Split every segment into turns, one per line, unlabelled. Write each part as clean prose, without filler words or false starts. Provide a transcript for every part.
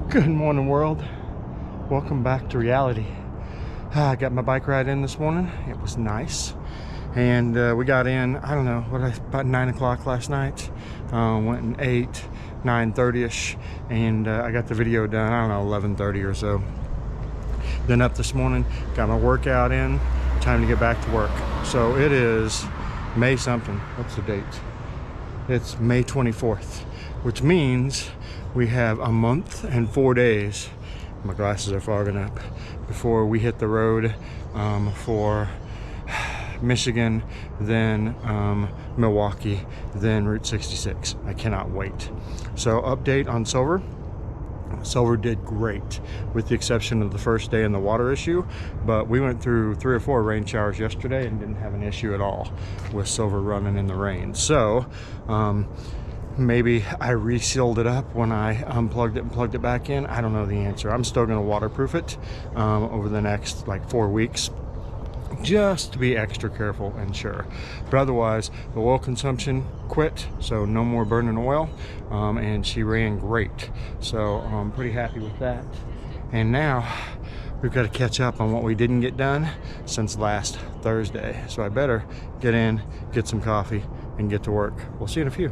Good morning, world. Welcome back to reality. I got my bike ride in this morning. It was nice. And we got in, I don't know, about 9 o'clock last night. Went in 8, 9:30ish. And I got the video done, I don't know, 11:30 or so. Then up this morning, got my workout in. Time to get back to work. So it is May something. What's the date? It's May 24th, which means we have a month and 4 days. My glasses are fogging up before we hit the road for Michigan, then Milwaukee, then Route 66. I cannot wait. So update on Silver. Silver did great, with the exception of the first day and the water issue, but we went through 3 or 4 rain showers yesterday and didn't have an issue at all with Silver running in the rain. So maybe I resealed it up when I unplugged it and plugged it back in. I don't know the answer. I'm still going to waterproof it over the next like 4 weeks, just to be extra careful and sure. But otherwise, the oil consumption quit, so no more burning oil, and she ran great. So I'm pretty happy with that. And now we've got to catch up on what we didn't get done since last Thursday. So I better get in, get some coffee, and get to work. We'll see you in a few.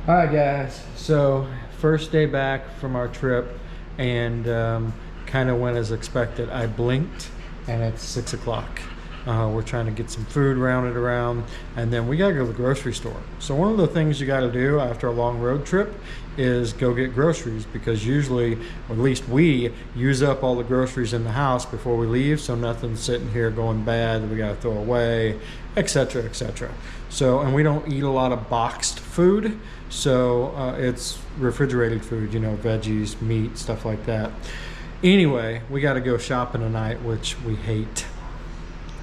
All right, guys, so first day back from our trip, and kind of went as expected. I blinked and it's 6 o'clock. We're trying to get some food rounded around, and then we gotta go to the grocery store. So one of the things you gotta do after a long road trip is go get groceries, because usually, or at least we, use up all the groceries in the house before we leave, so nothing's sitting here going bad that we gotta throw away, etc., etc. So, and we don't eat a lot of boxed food, so it's refrigerated food, you know, veggies, meat, stuff like that. Anyway, we got to go shopping tonight, which we hate.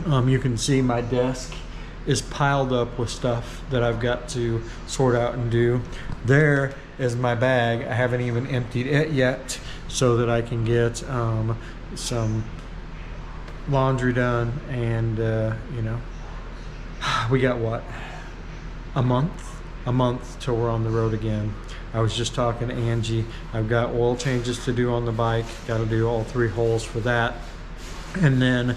You can see my desk is piled up with stuff that I've got to sort out and do. There is my bag. I haven't even emptied it yet, so that I can get some laundry done. And you know, we got what, a month till we're on the road again. I was just talking to Angie. I've got oil changes to do on the bike. Got to do all 3 holes for that. And then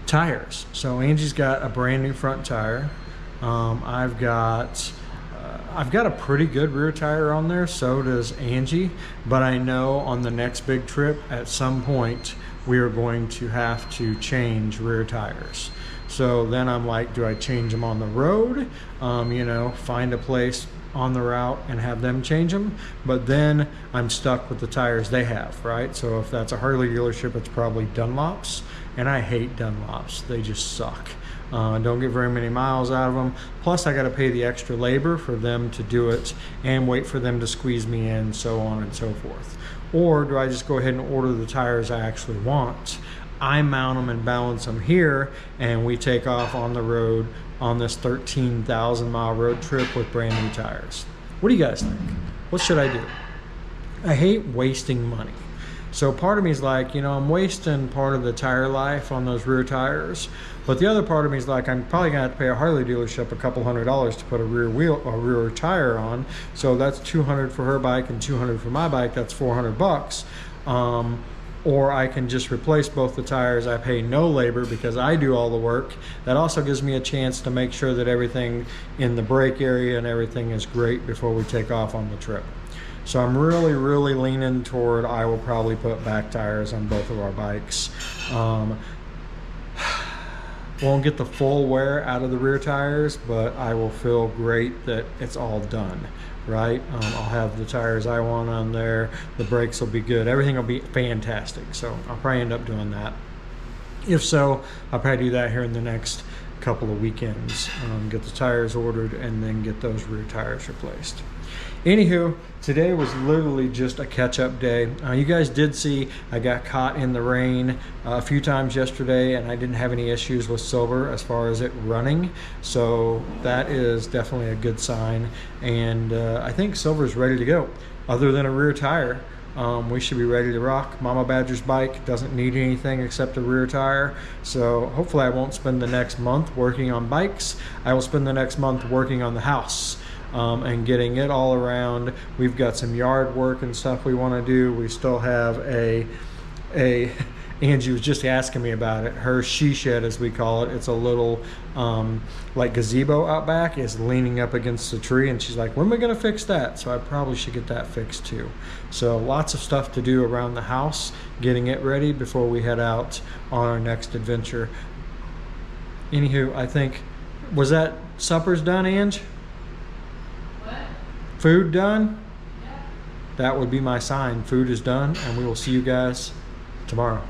tires. So Angie's got a brand new front tire. I've got a pretty good rear tire on there. So does Angie. But I know on the next big trip, at some point, we are going to have to change rear tires. So then I'm like, do I change them on the road? You know, find a place on the route and have them change them, but then I'm stuck with the tires they have, right? So if that's a Harley dealership, it's probably Dunlops, and I hate Dunlops. They just suck. Don't get very many miles out of them. Plus I got to pay the extra labor for them to do it and wait for them to squeeze me in, so on and so forth. Or do I just go ahead and order the tires I actually want? I mount them and balance them here, and we take off on the road on this 13,000 mile road trip with brand new tires. What do you guys think? What should I do? I hate wasting money. So part of me is like, you know, I'm wasting part of the tire life on those rear tires, but the other part of me is like, I'm probably gonna have to pay a Harley dealership a couple $100s to put a rear tire on. So that's $200 for her bike and $200 for my bike. That's $400. Or I can just replace both the tires. I pay no labor because I do all the work. That also gives me a chance to make sure that everything in the brake area and everything is great before we take off on the trip. So I'm really, really leaning toward I will probably put back tires on both of our bikes. Won't get the full wear out of the rear tires, but I will feel great that it's all done. Right? I'll have the tires I want on there. The brakes will be good. Everything will be fantastic. So I'll probably end up doing that. If so, I'll probably do that here in the next couple of weekends. Get the tires ordered and then get those rear tires replaced. Anywho, today was literally just a catch-up day. You guys did see I got caught in the rain a few times yesterday, and I didn't have any issues with Silver as far as it running. So that is definitely a good sign. And I think Silver's ready to go. Other than a rear tire, we should be ready to rock. Mama Badger's bike doesn't need anything except a rear tire. So hopefully I won't spend the next month working on bikes. I will spend the next month working on the house. and getting it all around. We've got some yard work and stuff we want to do. We still have a Angie was just asking me about it. Her she shed, as we call it, it's a little like gazebo out back, is leaning up against the tree, and she's like, when am I gonna fix that? So I probably should get that fixed too. So lots of stuff to do around the house, getting it ready before we head out on our next adventure. Anywho, I think, was that supper's done, Ange?
What?
Food done?
Yeah.
That would be my sign. Food is done, and we will see you guys tomorrow.